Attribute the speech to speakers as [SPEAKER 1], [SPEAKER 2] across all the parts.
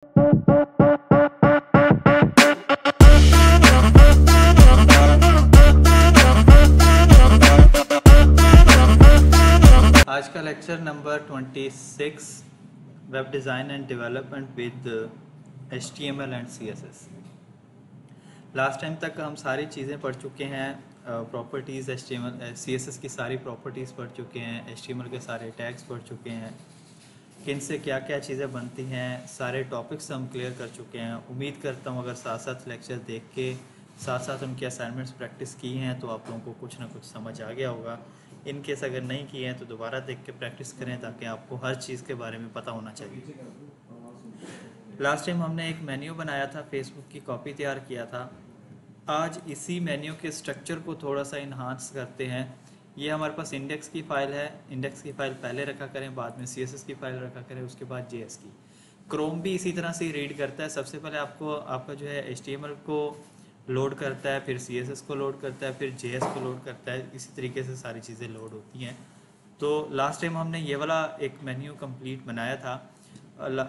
[SPEAKER 1] आज का lecture number 26, web design and development with HTML and CSS। Last time तक हम सारी चीज़ें पढ़ चुके हैं, प्रॉपर्टीज़ HTML CSS की सारी प्रॉपर्टीज़ पढ़ चुके हैं, HTML के सारे टैग्स पढ़ चुके हैं, किन से क्या क्या चीज़ें बनती हैं, सारे टॉपिक्स हम क्लियर कर चुके हैं। उम्मीद करता हूँ अगर साथ साथ लेक्चर देख के साथ साथ उनके असाइनमेंट्स प्रैक्टिस की हैं तो आप लोगों को कुछ ना कुछ समझ आ गया होगा। इन केस अगर नहीं किए हैं तो दोबारा देख के प्रैक्टिस करें ताकि आपको हर चीज़ के बारे में पता होना चाहिए। लास्ट टाइम हमने एक मेन्यू बनाया था, फेसबुक की कॉपी तैयार किया था। आज इसी मेन्यू के स्ट्रक्चर को थोड़ा सा इन्हांस करते हैं। ये हमारे पास इंडेक्स की फ़ाइल है, इंडेक्स की फ़ाइल पहले रखा करें, बाद में CSS की फ़ाइल रखा करें, उसके बाद JS की। क्रोम भी इसी तरह से रीड करता है। सबसे पहले आपको आपका जो है HTML को लोड करता है, फिर CSS को लोड करता है, फिर JS को लोड करता है। इसी तरीके से सारी चीज़ें लोड होती हैं। तो लास्ट टाइम हमने ये वाला एक मेन्यू कंप्लीट बनाया था।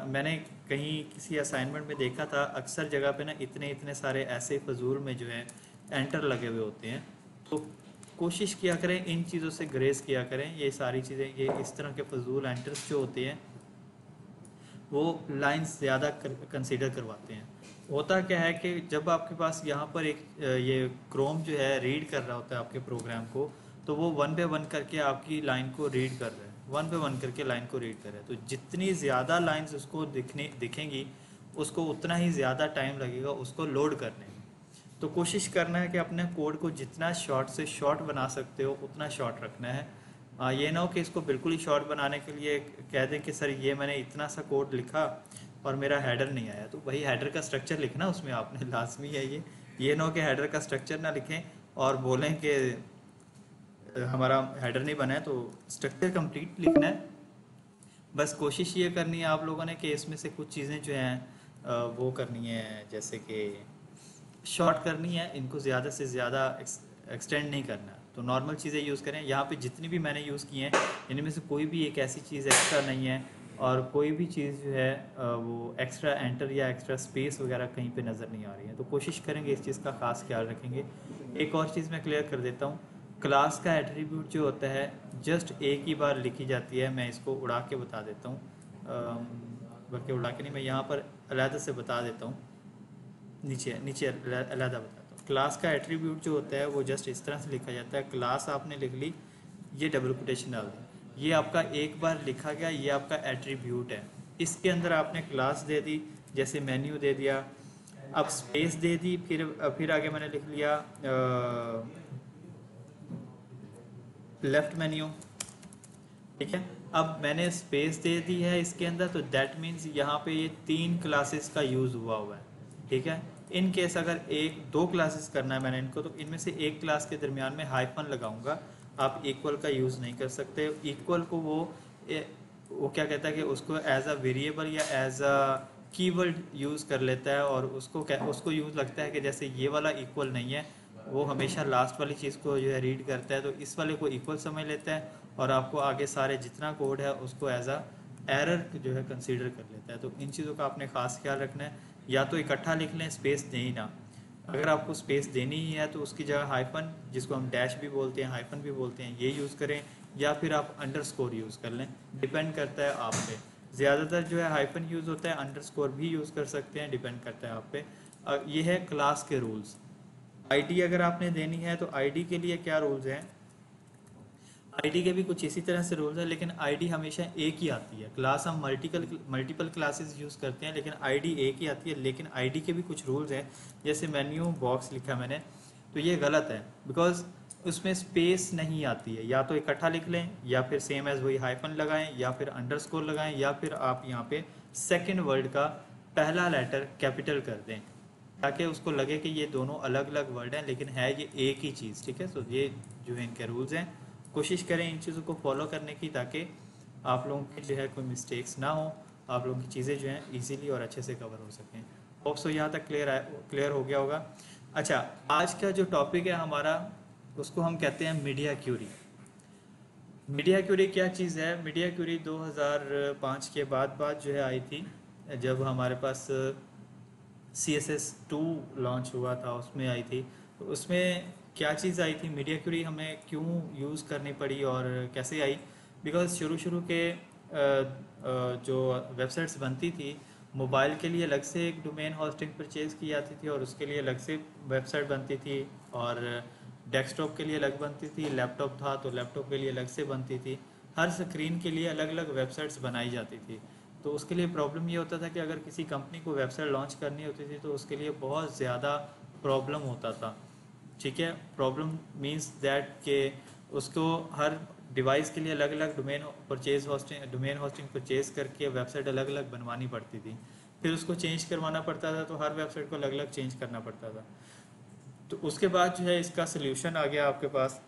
[SPEAKER 1] मैंने कहीं किसी असाइनमेंट में देखा था, अक्सर जगह पे ना इतने इतने सारे ऐसे फजूल में जो है एंटर लगे हुए होते हैं। तो कोशिश किया करें इन चीज़ों से ग्रेस किया करें। ये सारी चीज़ें, ये इस तरह के फजूल एंटर्स जो होते हैं वो लाइंस ज़्यादा कंसीडर करवाते हैं। होता क्या है कि जब आपके पास यहाँ पर एक ये क्रोम जो है रीड कर रहा होता है आपके प्रोग्राम को, तो वो वन पे वन करके आपकी लाइन को रीड कर रहा है, वन पे वन करके लाइन को रीड कर रहा है। तो जितनी ज़्यादा लाइंस उसको दिखेंगी उसको उतना ही ज़्यादा टाइम लगेगा उसको लोड करने में। तो कोशिश करना है कि अपने कोड को जितना शॉर्ट से शॉर्ट बना सकते हो उतना शॉर्ट रखना है। ये ना हो कि इसको बिल्कुल ही शॉर्ट बनाने के लिए कह दें कि सर ये मैंने इतना सा कोड लिखा और मेरा हेडर नहीं आया। तो वही हेडर का स्ट्रक्चर लिखना उसमें आपने लाजमी है। ये ना हो कि हेडर का स्ट्रक्चर ना लिखें और बोलें कि हमारा हेडर नहीं बना है। तो स्ट्रक्चर कंप्लीट लिखना है। बस कोशिश ये करनी है आप लोगों ने कि इसमें से कुछ चीज़ें जो हैं वो करनी है, जैसे कि शॉर्ट करनी है, इनको ज़्यादा से ज़्यादा एक्सटेंड नहीं करना। तो नॉर्मल चीज़ें यूज़ करें। यहाँ पे जितनी भी मैंने यूज़ की हैं इनमें से कोई भी एक ऐसी चीज़ एक्स्ट्रा नहीं है और कोई भी चीज़ जो है वो एक्स्ट्रा एंटर या एक्स्ट्रा स्पेस वगैरह कहीं पे नज़र नहीं आ रही है। तो कोशिश करेंगे इस चीज़ का ख़ास ख्याल रखेंगे। एक और चीज़ मैं क्लियर कर देता हूँ, क्लास का एट्रीब्यूट जो होता है जस्ट एक ही बार लिखी जाती है। मैं इसको उड़ा के बता देता हूँ, बल्कि उड़ा के नहीं, मैं यहाँ पर अलहदा से बता देता हूँ, नीचे नीचे अलहदा बताता हूँ। क्लास का एट्रीब्यूट जो होता है वो जस्ट इस तरह से लिखा जाता है। क्लास आपने लिख ली, ये डबल कोटेशन डाल दी, ये आपका एक बार लिखा गया, ये आपका एट्रीब्यूट है। इसके अंदर आपने क्लास दे दी, जैसे मेन्यू दे दिया, अब स्पेस दे दी, फिर आगे मैंने लिख लिया लेफ्ट मेन्यू, ठीक है। अब मैंने स्पेस दे दी है इसके अंदर, तो दैट मीन्स यहाँ पे ये 3 क्लासेस का यूज़ हुआ है, ठीक है। इन केस अगर एक दो क्लासेस करना है मैंने इनको, तो इनमें से एक क्लास के दरमियान में हाइफन लगाऊंगा। आप इक्वल का यूज़ नहीं कर सकते। इक्वल को वो क्या कहता है कि उसको एज अ वेरिएबल या एज अ कीवर्ड यूज़ कर लेता है और उसको यूज़ लगता है कि जैसे ये वाला इक्वल नहीं है, वो हमेशा लास्ट वाली चीज़ को जो है रीड करता है, तो इस वाले को इक्वल समझ लेता है और आपको आगे सारे जितना कोड है उसको एज अ एरर जो है कंसीडर कर लेता है। तो इन चीज़ों का आपने ख़ास ख्याल रखना है। या तो इकट्ठा लिख लें, स्पेस दें ना। अगर आपको स्पेस देनी ही है तो उसकी जगह हाइफन, जिसको हम डैश भी बोलते हैं, हाइफन भी बोलते हैं, ये यूज़ करें, या फिर आप अंडरस्कोर यूज़ कर लें, डिपेंड करता है आप पे। ज़्यादातर जो है हाइफन यूज़ होता है, अंडरस्कोर भी यूज़ कर सकते हैं, डिपेंड करता है आप पे। ये है क्लास के रूल्स। आईडी अगर आपने देनी है तो आईडी के लिए क्या रूल्स हैं, आईडी के भी कुछ इसी तरह से रूल्स है, लेकिन आईडी हमेशा एक ही आती है। क्लास हम मल्टीपल क्लासेस यूज़ करते हैं, लेकिन आईडी एक ही आती है। लेकिन आईडी के भी कुछ रूल्स हैं, जैसे मेन्यू बॉक्स लिखा मैंने, तो ये गलत है बिकॉज उसमें स्पेस नहीं आती है। या तो इकट्ठा लिख लें, या फिर सेम एज वही हाइफन लगाएं, या फिर अंडरस्कोर लगाएं, या फिर आप यहाँ पे सेकेंड वर्ड का पहला लेटर कैपिटल कर दें, ताकि उसको लगे कि ये दोनों अलग अलग वर्ड हैं लेकिन है ये एक ही चीज़, ठीक है। तो ये जो है इनके रूल्स हैं। कोशिश करें इन चीज़ों को फॉलो करने की, ताकि आप लोगों की जो है कोई मिस्टेक्स ना हो, आप लोगों की चीज़ें जो हैं इजीली और अच्छे से कवर हो सकें। होप सो यहाँ तक क्लियर हो गया होगा। अच्छा, आज का जो टॉपिक है हमारा, उसको हम कहते हैं मीडिया क्यूरी। मीडिया क्यूरी क्या चीज़ है? मीडिया क्यूरी 2005 के बाद जो है आई थी। जब हमारे पास CSS2 लॉन्च हुआ था उसमें आई थी, तो उसमें क्या चीज़ आई थी, मीडिया क्यूरी हमें क्यों यूज़ करनी पड़ी और कैसे आई। बिकॉज़ शुरू शुरू के जो वेबसाइट्स बनती थी, मोबाइल के लिए अलग से एक डोमेन होस्टिंग परचेज़ की जाती थी और उसके लिए अलग से वेबसाइट बनती थी, और डेस्कटॉप के लिए अलग बनती थी, लैपटॉप था तो लैपटॉप के लिए अलग से बनती थी। हर स्क्रीन के लिए अलग अलग वेबसाइट्स बनाई जाती थी। तो उसके लिए प्रॉब्लम ये होता था कि अगर किसी कंपनी को वेबसाइट लॉन्च करनी होती थी तो उसके लिए बहुत ज़्यादा प्रॉब्लम होता था। ठीक है, प्रॉब्लम मींस दैट के उसको हर डिवाइस के लिए अलग अलग डोमेन होस्टिंग परचेज करके वेबसाइट अलग अलग बनवानी पड़ती थी। फिर उसको चेंज करवाना पड़ता था, तो हर वेबसाइट को अलग अलग चेंज करना पड़ता था। तो उसके बाद जो है इसका सोल्यूशन आ गया आपके पास,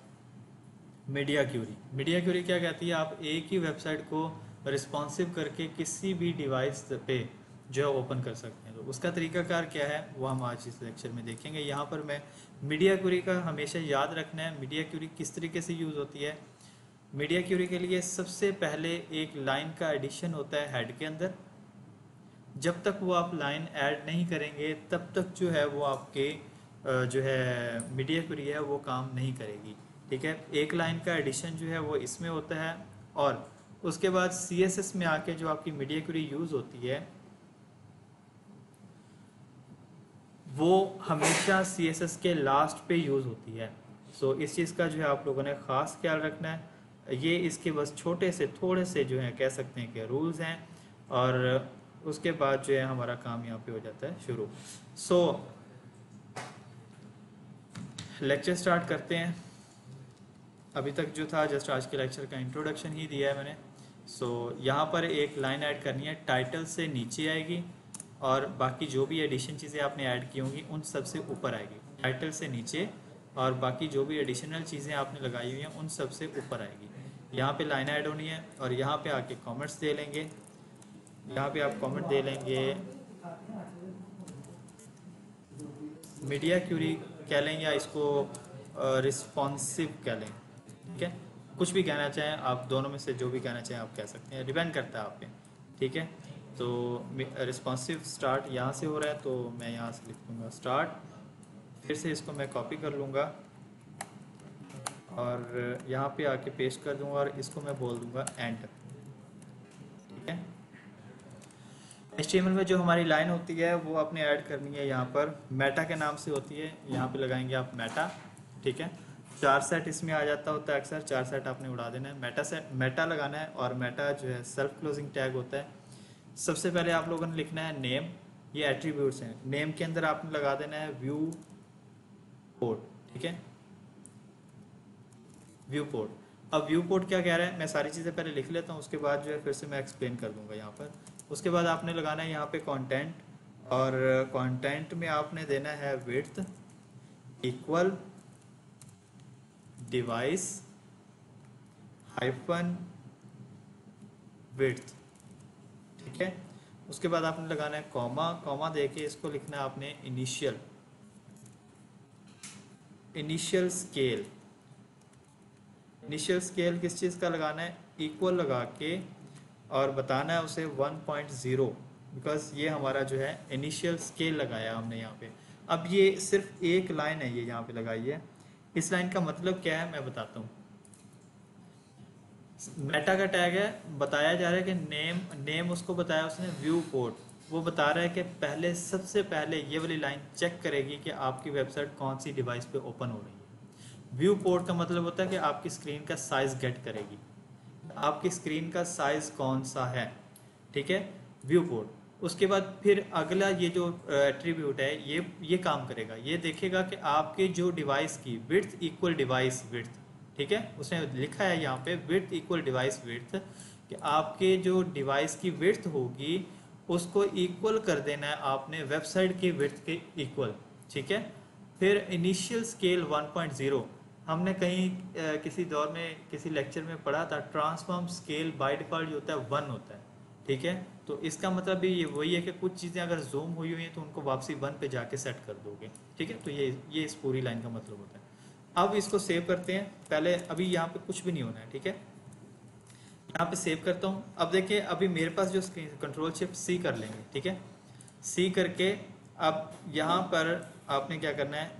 [SPEAKER 1] मीडिया क्यूरी। मीडिया क्यूरी क्या कहती है, आप एक ही वेबसाइट को रिस्पॉन्सिव करके किसी भी डिवाइस पे जो है ओपन कर सकते हैं। तो उसका तरीकाकार क्या है वो हम आज इस लेक्चर में देखेंगे। यहाँ पर मैं मीडिया क्यूरी का हमेशा याद रखना है, मीडिया क्यूरी किस तरीके से यूज़ होती है। मीडिया क्यूरी के लिए सबसे पहले एक लाइन का एडिशन होता है हेड के अंदर। जब तक वो आप लाइन ऐड नहीं करेंगे तब तक जो है वो आपके जो है मीडिया क्वेरी है वो काम नहीं करेगी। ठीक है, एक लाइन का एडिशन जो है वो इसमें होता है, और उसके बाद CSS में आके जो आपकी मीडिया क्वेरी यूज़ होती है वो हमेशा CSS के लास्ट पे यूज़ होती है। सो इस चीज़ का जो है आप लोगों ने ख़ास ख्याल रखना है। ये इसके बस छोटे से थोड़े से जो है कह सकते हैं कि रूल्स हैं, और उसके बाद जो है हमारा काम यहाँ पे हो जाता है शुरू। सो लेक्चर स्टार्ट करते हैं। अभी तक जो था जस्ट आज के लेक्चर का इंट्रोडक्शन ही दिया है मैंने। सो यहाँ पर एक लाइन ऐड करनी है, टाइटल से नीचे आएगी, और बाकी जो भी एडिशन चीज़ें आपने ऐड की होंगी उन सब से ऊपर आएगी। टाइटल से नीचे, और बाकी जो भी एडिशनल चीज़ें आपने लगाई हुई हैं उन सब से ऊपर आएगी। यहाँ पे लाइन ऐड होनी है, और यहाँ पे आके कमेंट्स दे लेंगे। यहाँ पे आप कमेंट दे लेंगे मीडिया क्यूरी कह लें, या इसको रिस्पॉन्सिव कह लें। ठीक है, कुछ भी कहना चाहें आप, दोनों में से जो भी कहना चाहें आप कह सकते हैं, डिपेंड करता है आप पे। ठीक है, तो रिस्पॉन्सिव स्टार्ट यहाँ से हो रहा है तो मैं यहाँ से लिख दूँगा स्टार्ट, फिर से इसको मैं कॉपी कर लूँगा और यहाँ पे आके पेस्ट कर दूँगा, और इसको मैं बोल दूँगा एंड। ठीक है, HTML में जो हमारी लाइन होती है वो आपने ऐड करनी है, यहाँ पर मेटा के नाम से होती है, यहाँ पे लगाएंगे आप मेटा। ठीक है, 4 सेट इसमें आ जाता होता है अक्सर, 4 सेट आपने उड़ा देना है, मेटा से मेटा लगाना है। और मेटा जो है सेल्फ क्लोजिंग टैग होता है। सबसे पहले आप लोगों ने लिखना है नेम, ये एट्रीब्यूट्स हैं, नेम के अंदर आपने लगा देना है व्यू पोर्ट। ठीक है, व्यू पोर्ट। अब व्यू पोर्ट क्या कह रहा है, मैं सारी चीज़ें पहले लिख लेता हूँ, उसके बाद जो है फिर से मैं एक्सप्लेन कर दूंगा यहाँ पर। उसके बाद आपने लगाना है यहाँ पे कंटेंट, और कंटेंट में आपने देना है width equal device hyphen width. ठीक है, उसके बाद आपने लगाना है कॉमा, कॉमा देके इसको लिखना है आपने इनिशियल स्केल। इनिशियल स्केल किस चीज़ का लगाना है, इक्वल लगा के, और बताना है उसे 1.0, बिकॉज ये हमारा जो है इनिशियल स्केल लगाया हमने यहाँ पे। अब ये सिर्फ एक लाइन है, ये यहाँ पे लगाई है। इस लाइन का मतलब क्या है मैं बताता हूँ। मेटा का टैग है, बताया जा रहा है कि नेम उसको बताया उसने व्यू पोर्ट, वो बता रहा है कि पहले सबसे पहले ये वाली लाइन चेक करेगी कि आपकी वेबसाइट कौन सी डिवाइस पे ओपन हो रही है। व्यू पोर्ट का मतलब होता है कि आपकी स्क्रीन का साइज गेट करेगी, आपकी स्क्रीन का साइज कौन सा है। ठीक है, व्यू पोर्ट। उसके बाद फिर अगला ये जो एट्रीब्यूट है ये काम करेगा, ये देखेगा कि आपके जो डिवाइस की विड्थ इक्वल डिवाइस विड्थ। ठीक है, उसने लिखा है यहाँ पे विड्थ इक्वल डिवाइस विड्थ, कि आपके जो डिवाइस की विड्थ होगी उसको इक्वल कर देना है आपने वेबसाइट की विड्थ के इक्वल। ठीक है, फिर इनिशियल स्केल 1.0, हमने कहीं किसी दौर में किसी लेक्चर में पढ़ा था, ट्रांसफॉर्म स्केल बाय डिफॉल्ट जो होता है 1 होता है। ठीक है, तो इसका मतलब भी ये वही है कि कुछ चीज़ें अगर जूम हुई हुई हैं तो उनको वापसी 1 पे जाके सेट कर दोगे। ठीक है, तो ये इस पूरी लाइन का मतलब होता है। अब इसको सेव करते हैं। पहले अभी यहाँ पे कुछ भी नहीं होना है। ठीक है, यहाँ पे सेव करता हूँ। अब देखिए अभी मेरे पास जो स्क्रीन, कंट्रोल शिफ्ट सी कर लेंगे, ठीक है, सी करके अब यहाँ पर आपने क्या करना है,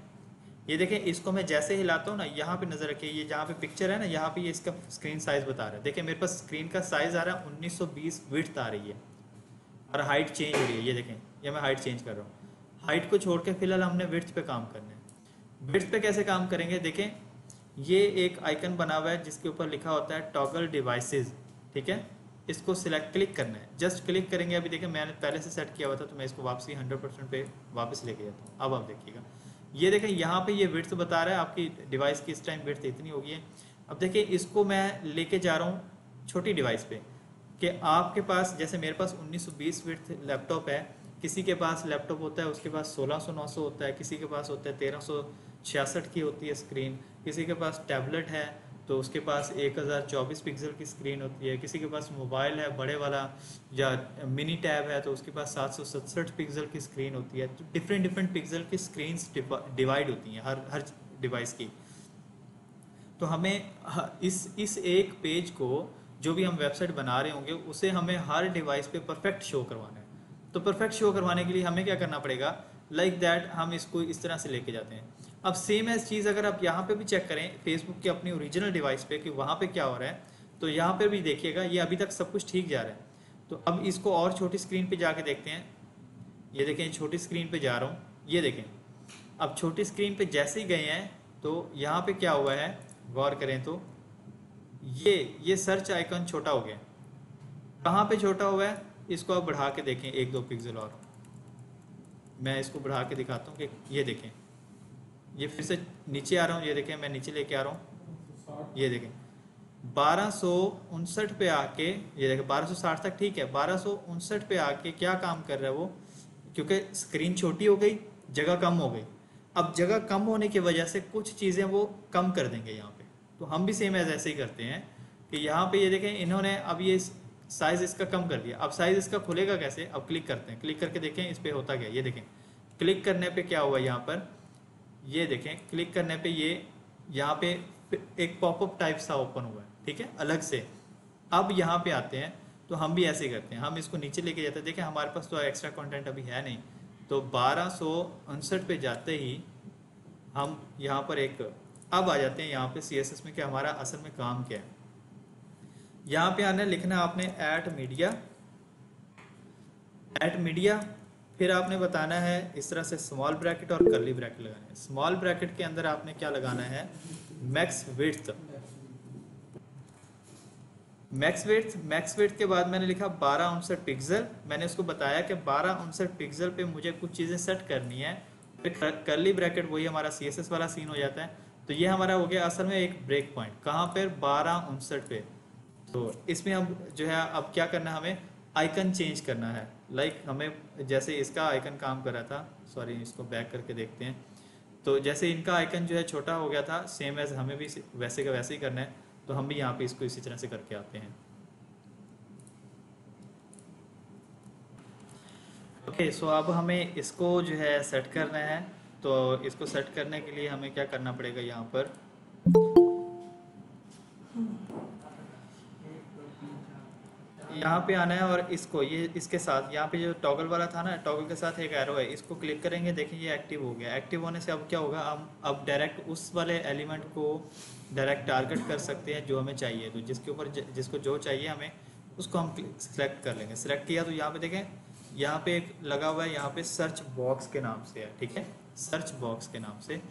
[SPEAKER 1] ये देखें इसको मैं जैसे हिलाता हूँ ना, यहाँ पे नज़र रखिए, ये जहाँ पे पिक्चर है ना, यहाँ पे ये इसका स्क्रीन साइज बता रहा है। देखिए मेरे पास स्क्रीन का साइज आ रहा है 1920 विड्थ आ रही है और हाइट चेंज हो रही है। ये देखें, ये मैं हाइट चेंज कर रहा हूँ। हाइट को छोड़ के फिलहाल हमने विड्थ पे काम करना है। विड्थ पे कैसे काम करेंगे, देखें ये एक आइकन बना हुआ है जिसके ऊपर लिखा होता है टॉगल डिवाइसेस, ठीक है, इसको सिलेक्ट क्लिक करना है, जस्ट क्लिक करेंगे। अभी देखिए मैंने पहले से सेट किया हुआ था तो मैं इसको वापसी 100% पे वापस लेके जाता हूँ। अब आप देखिएगा, ये देखें यहाँ पे ये विड्थ बता रहा है आपकी डिवाइस की इस टाइम विड्थ इतनी होगी है। अब देखिए इसको मैं लेके जा रहा हूँ छोटी डिवाइस पे, कि आपके पास जैसे मेरे पास 1920 विड्थ लैपटॉप है, किसी के पास लैपटॉप होता है उसके पास 1600-900 होता है, किसी के पास होता है 1366 की होती है स्क्रीन, किसी के पास टैबलेट है तो उसके पास 1024 पिक्सल की स्क्रीन होती है, किसी के पास मोबाइल है बड़े वाला या मिनी टैब है तो उसके पास 767 पिक्सल की स्क्रीन होती है। तो डिफरेंट डिफरेंट पिक्सल की स्क्रीन्स डिवाइड होती हैं हर डिवाइस की। तो हमें इस एक पेज को जो भी हम वेबसाइट बना रहे होंगे उसे हमें हर डिवाइस पे परफेक्ट शो करवाना है। तो परफेक्ट शो करवाने के लिए हमें क्या करना पड़ेगा, लाइक दैट हम इसको इस तरह से लेके जाते हैं। अब सेम एज चीज़ अगर आप यहाँ पे भी चेक करें फेसबुक की अपनी ओरिजिनल डिवाइस पे कि वहाँ पे क्या हो रहा है, तो यहाँ पे भी देखिएगा ये अभी तक सब कुछ ठीक जा रहा है। तो अब इसको और छोटी स्क्रीन पे जाके देखते हैं। ये देखें छोटी स्क्रीन पे जा रहा हूँ, ये देखें अब छोटी स्क्रीन पे जैसे ही गए हैं तो यहाँ पे क्या हुआ है, गौर करें तो ये सर्च आइकन छोटा हो गया। कहाँ पे छोटा हुआ है, इसको आप बढ़ा के देखें 1-2 पिक्सल और, मैं इसको बढ़ा के दिखाता हूँ कि ये देखें ये फिर से नीचे आ रहा हूँ, ये देखें मैं नीचे लेके आ रहा हूँ, ये देखें 1259 पे आके, ये देखें 1260 तक ठीक है, 1259 पे आके क्या काम कर रहा है वो, क्योंकि स्क्रीन छोटी हो गई, जगह कम हो गई। अब जगह कम होने की वजह से कुछ चीज़ें वो कम कर देंगे यहाँ पे। तो हम भी सेम ऐसे ही करते हैं कि यहाँ पे ये देखें इन्होंने अब ये साइज़ इसका कम कर दिया। अब साइज़ इसका खुलेगा कैसे, अब क्लिक करते हैं, क्लिक करके देखें इस पर होता क्या। ये देखें क्लिक करने पे क्या हुआ यहाँ पर, ये देखें क्लिक करने पे ये यहाँ पे एक पॉपअप टाइप सा ओपन हुआ है, ठीक है, अलग से। अब यहाँ पे आते हैं तो हम भी ऐसे ही करते हैं, हम इसको नीचे लेके जाते हैं। देखें हमारे पास तो एक्स्ट्रा कंटेंट अभी है नहीं, तो 1259 पे जाते ही हम यहाँ पर एक अब आ जाते हैं यहाँ पे CSS में कि हमारा असल में काम क्या है। यहाँ पे आना लिखना आपने @media, फिर आपने बताना है इस तरह से स्मॉल ब्रैकेट और कर्ली ब्रैकेट लगाना है। स्मॉल ब्रैकेट के अंदर आपने क्या लगाना है, मैक्स विड्थ के बाद मैंने लिखा 1259 पिक्सल। मैंने उसको बताया कि 1259 पिक्सल पे मुझे कुछ चीज़ें सेट करनी है, फिर कर्ली ब्रैकेट वही हमारा CSS वाला सीन हो जाता है। तो ये हमारा हो गया असल में एक ब्रेक पॉइंट, कहाँ पर 1259 पे। तो इसमें हम जो है अब क्या करना है, हमें आइकन चेंज करना है। लाइक हमें जैसे इसका आइकन काम कर रहा था, सॉरी इसको बैक करके देखते हैं, तो जैसे इनका आइकन जो है छोटा हो गया था, सेम एज हमें भी वैसे का वैसे ही करना है। तो हम भी यहाँ पे इसको इसी तरह से करके आते हैं। ओके सो अब हमें इसको जो है सेट करना है। तो इसको सेट करने के लिए हमें क्या करना पड़ेगा, यहाँ पर यहाँ पे आना है और इसको ये इसके साथ यहाँ पे जो टॉगल वाला था ना, टॉगल के साथ एक एरो है, इसको क्लिक करेंगे। देखिए ये एक्टिव हो गया। एक्टिव होने से अब क्या होगा, हम अब डायरेक्ट उस वाले एलिमेंट को डायरेक्ट टारगेट कर सकते हैं जो हमें चाहिए। तो जिसके ऊपर जिसको जो चाहिए हमें उसको हम सिलेक्ट कर लेंगे। सिलेक्ट किया तो यहाँ पे देखें यहाँ पे एक लगा हुआ है, यहाँ पे सर्च बॉक्स के नाम से है, ठीक है, सर्च बॉक्स के नाम से।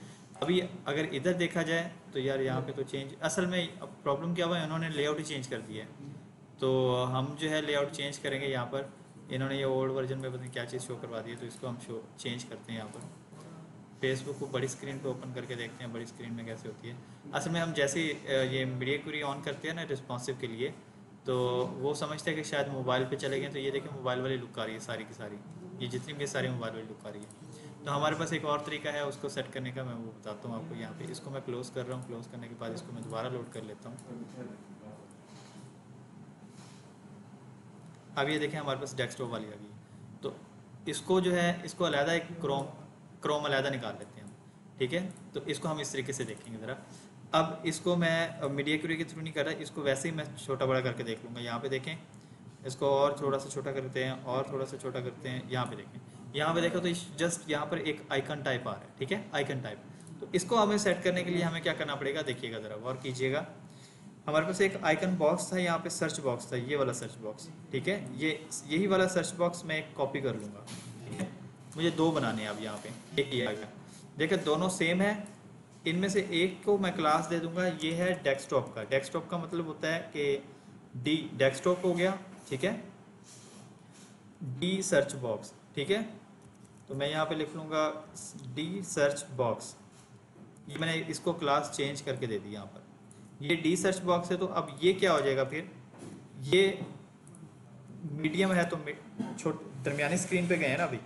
[SPEAKER 1] अभी अगर इधर देखा जाए तो यार यहाँ पे तो चेंज, असल में प्रॉब्लम क्या हुआ है, इन्होंने लेआउट ही चेंज कर दिया है। तो हम जो है लेआउट चेंज करेंगे। यहाँ पर इन्होंने ये ओल्ड वर्जन में पता नहीं क्या चीज़ शो करवा दी है, तो इसको हम चेंज करते हैं। यहाँ पर फेसबुक को बड़ी स्क्रीन पे ओपन करके देखते हैं बड़ी स्क्रीन में कैसे होती है। असल में हम जैसे ये मीडिया क्वेरी ऑन करते हैं ना रिस्पॉन्सिव के लिए, तो वो समझते हैं कि शायद मोबाइल पे चले गए। तो ये देखिए मोबाइल वाली लुक आ रही है सारी की सारी, ये जितनी भी सारी मोबाइल वाली लुक आ रही है। तो हमारे पास एक और तरीका है उसको सेट करने का, मैं वो बताता हूँ आपको। यहाँ पे इसको मैं क्लोज़ कर रहा हूँ, क्लोज़ करने के बाद इसको मैं दोबारा लोड कर लेता हूँ। अब ये देखें हमारे पास डेस्कटॉप वाली आ गई। तो इसको जो है इसको अलहदा एक क्रोम अलहदा निकाल लेते हैं हम, ठीक है। तो इसको हम इस तरीके से देखेंगे ज़रा। अब इसको मैं मीडिया क्यूरी के थ्रू नहीं कर रहा, इसको वैसे ही मैं छोटा बड़ा करके देख लूँगा। यहाँ पे देखें, इसको और थोड़ा सा छोटा करते हैं और थोड़ा सा छोटा करते हैं। यहाँ पे देखें, यहाँ पे देखो तो जस्ट यहाँ पर एक आइकन टाइप आ रहा है, ठीक है, आइकन टाइप। तो इसको हमें सेट करने के लिए हमें क्या करना पड़ेगा, देखिएगा ज़रा गौर कीजिएगा। हमारे पास एक आइकन बॉक्स था, यहाँ पे सर्च बॉक्स था, ये वाला सर्च बॉक्स, ठीक है। यही वाला सर्च बॉक्स मैं एक कॉपी कर लूँगा, ठीक है। मुझे दो बनाने हैं अब यहाँ पे, एक ये आ गया। देखिए दोनों सेम है, इनमें से एक को मैं क्लास दे दूंगा, ये है डेस्कटॉप का। डेस्कटॉप का मतलब होता है कि डी डेस्कटॉप हो गया, ठीक है, डी सर्च बॉक्स, ठीक है। तो मैं यहाँ पे लिख लूँगा डी सर्च बॉक्स। ये मैंने इसको क्लास चेंज करके दे दी यहाँ पर, ये डी सर्च बॉक्स है। तो अब ये क्या हो जाएगा फिर, ये मीडियम है तो दरमियानी स्क्रीन पे गए हैं ना अभी,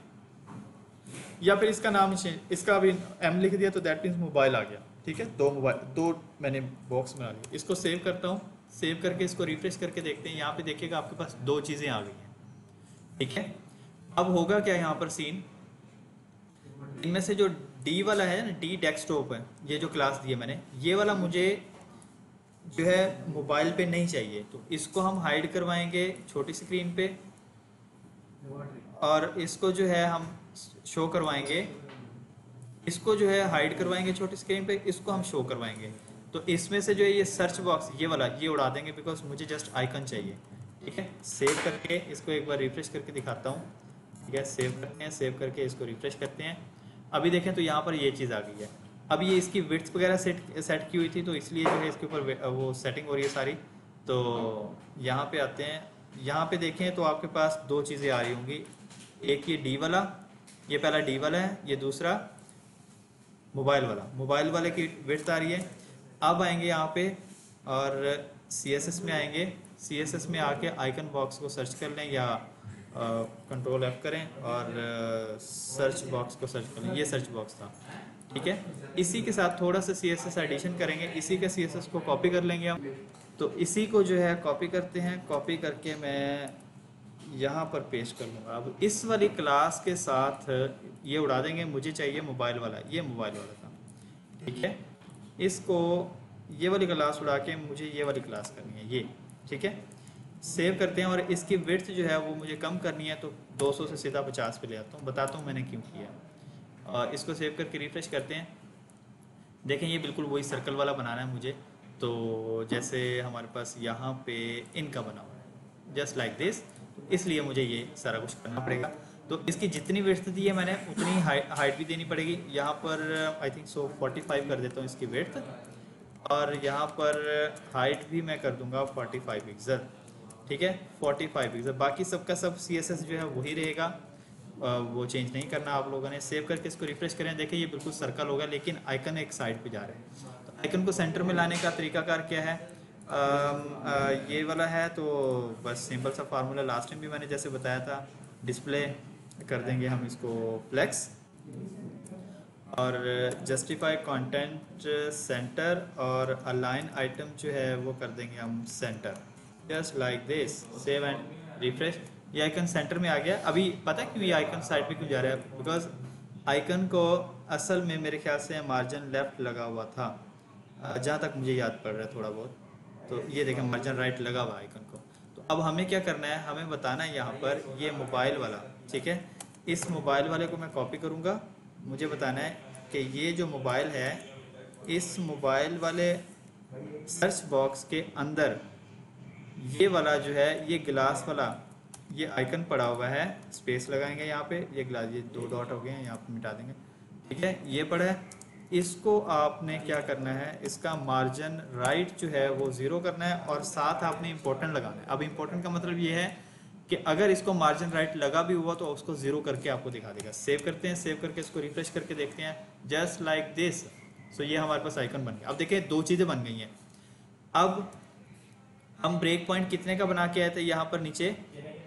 [SPEAKER 1] या फिर इसका नाम इसका अभी एम लिख दिया तो दैट मीन्स मोबाइल आ गया, ठीक है। दो मैंने बॉक्स बना लिया। इसको सेव करता हूँ, सेव करके इसको रिफ्रेश करके देखते हैं। यहाँ पे देखिएगा आपके पास दो चीज़ें आ गई हैं, ठीक है। अब होगा क्या यहाँ पर सीन, इनमें से जो डी वाला है ना, डी डेस्कटॉप है, ये जो क्लास दी है मैंने, ये वाला मुझे जो है मोबाइल पे नहीं चाहिए। तो इसको हम हाइड करवाएंगे छोटी स्क्रीन पे, और इसको जो है हम शो करवाएंगे, इसको जो है हाइड करवाएंगे छोटी स्क्रीन पे, इसको हम शो करवाएंगे। तो इसमें से जो है ये सर्च बॉक्स ये वाला ये उड़ा देंगे, बिकॉज मुझे जस्ट आइकन चाहिए, ठीक है। सेव करके इसको एक बार रिफ्रेश करके दिखाता हूँ, ठीक है। सेव करते हैं, सेव करके इसको रिफ्रेश करते हैं। अभी देखें तो यहाँ पर ये चीज़ आ गई है। अब ये इसकी विड्थ वगैरह सेट की हुई थी, तो इसलिए जो है इसके ऊपर वो सेटिंग हो रही है सारी। तो यहाँ पे आते हैं, यहाँ पे देखें तो आपके पास दो चीज़ें आ रही होंगी, एक ये डी वाला, ये पहला डी वाला है, ये दूसरा मोबाइल वाले की विड्थ आ रही है। अब आएंगे यहाँ पे और CSS में आएंगे, CSS में आके आइकन बॉक्स को सर्च कर लें, या कंट्रोल F करें और सर्च बॉक्स को सर्च कर लें। ये सर्च बॉक्स था, ठीक है। इसी के साथ थोड़ा सा CSS एडिशन करेंगे, इसी के CSS को कॉपी कर लेंगे हम। तो इसी को जो है कॉपी करते हैं, कॉपी करके मैं यहाँ पर पेस्ट कर लूँगा। अब इस वाली क्लास के साथ ये उड़ा देंगे, मुझे चाहिए मोबाइल वाला, ये मोबाइल वाला था, ठीक है। इसको ये वाली क्लास उड़ा के मुझे ये वाली क्लास करनी है, ये, ठीक है। सेव करते हैं और इसकी विड्थ जो है वो मुझे कम करनी है, तो 200 से सीधा 50 पे ले आता हूँ। बताता हूँ मैंने क्यों किया। और इसको सेव करके रिफ्रेश करते हैं। देखें ये बिल्कुल वही सर्कल वाला बनाना है मुझे, तो जैसे हमारे पास यहाँ पे इनका बना हुआ है, जस्ट लाइक दिस। इसलिए मुझे ये सारा कुछ करना पड़ेगा। तो इसकी जितनी विड्थ दी है मैंने उतनी हाइट भी देनी पड़ेगी। यहाँ पर आई थिंक सो 45 कर देता हूँ इसकी विड्थ, और यहाँ पर हाइट भी मैं कर दूंगा 45 पिक्सल, ठीक है, 45 पिक्सल। बाकी सबका सब CSS जो है वही रहेगा, वो चेंज नहीं करना आप लोगों ने। सेव करके इसको रिफ्रेश करें, देखिए ये बिल्कुल सर्कल होगा, लेकिन आइकन एक साइड पे जा रहे हैं। तो आइकन को सेंटर में लाने का तरीकाकार क्या है, ये वाला है। तो बस सिंपल सा फार्मूला लास्ट टाइम भी मैंने जैसे बताया था, डिस्प्ले कर देंगे हम इसको फ्लेक्स, और जस्टिफाई कंटेंट सेंटर, और अलाइन आइटम जो है वो कर देंगे हम centre, just like this. Save and refresh, ये आइकन सेंटर में आ गया। अभी पता है क्यों ये आइकन साइड पे क्यों जा रहा है, बिकॉज आइकन को असल में मेरे ख्याल से मार्जिन लेफ्ट लगा हुआ था, जहाँ तक मुझे याद पड़ रहा है थोड़ा बहुत। तो ये देखें मार्जिन राइट लगा हुआ आइकन को। तो अब हमें क्या करना है, हमें बताना है यहाँ पर ये मोबाइल वाला, ठीक है। इस मोबाइल वाले को मैं कॉपी करूँगा, मुझे बताना है कि ये जो मोबाइल है, इस मोबाइल वाले सर्च बॉक्स के अंदर ये वाला जो है, ये ग्लास वाला ये आइकन पड़ा हुआ है। स्पेस लगाएंगे यहाँ पे, ये ग्लास, ये 2 डॉट हो गए हैं, यहाँ पे मिटा देंगे, ठीक है। ये पड़ा है, इसको आपने क्या करना है, इसका मार्जिन राइट जो है वो 0 करना है, और साथ आपने इम्पोर्टेंट लगाना है। अब इम्पोर्टेंट का मतलब ये है कि अगर इसको मार्जिन राइट लगा भी हुआ तो उसको 0 करके आपको दिखा देगा। सेव करते हैं, सेव करके इसको रिफ्रेश करके देखते हैं, जस्ट लाइक दिस। सो ये हमारे पास आइकन बन गया। अब देखिए 2 चीज़ें बन गई हैं। अब हम ब्रेक पॉइंट कितने का बना के आए थे, यहाँ पर नीचे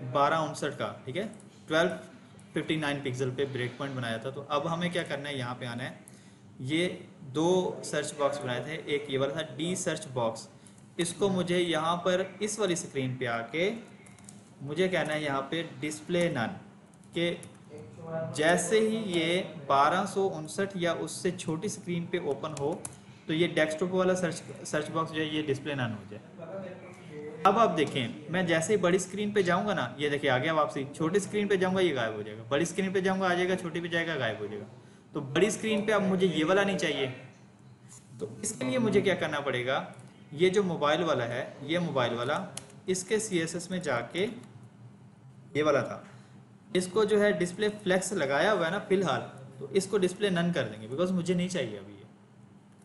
[SPEAKER 1] 1259 का, ठीक है, 1259 पिक्सल पे ब्रेक पॉइंट बनाया था। तो अब हमें क्या करना है, यहाँ पे आना है। ये 2 सर्च बॉक्स बनाए थे, एक ये वाला था डी सर्च बॉक्स, इसको मुझे यहाँ पर इस वाली स्क्रीन पे आके मुझे कहना है यहाँ पे डिस्प्ले नन, के जैसे ही ये 1259 या उससे छोटी स्क्रीन पे ओपन हो तो ये डेस्कटॉप वाला सर्च बॉक्स जो है ये डिस्प्ले नन हो जाए। अब आप देखें, मैं जैसे ही बड़ी स्क्रीन पे जाऊंगा ना, ये देखिए आ गया वापसी, छोटी स्क्रीन पे जाऊंगा ये गायब हो जाएगा, बड़ी स्क्रीन पे जाऊंगा आ जाएगा, छोटी पे जाएगा गायब हो जाएगा। तो बड़ी स्क्रीन पे अब मुझे ये वाला नहीं चाहिए, तो इसके लिए मुझे क्या करना पड़ेगा, ये जो मोबाइल वाला है, ये मोबाइल वाला, इसके CSS में जाके, ये वाला था, इसको जो है डिस्प्ले फ्लेक्स लगाया हुआ है ना फिलहाल, तो इसको डिस्प्ले नन कर देंगे, बिकॉज मुझे नहीं चाहिए अभी ये,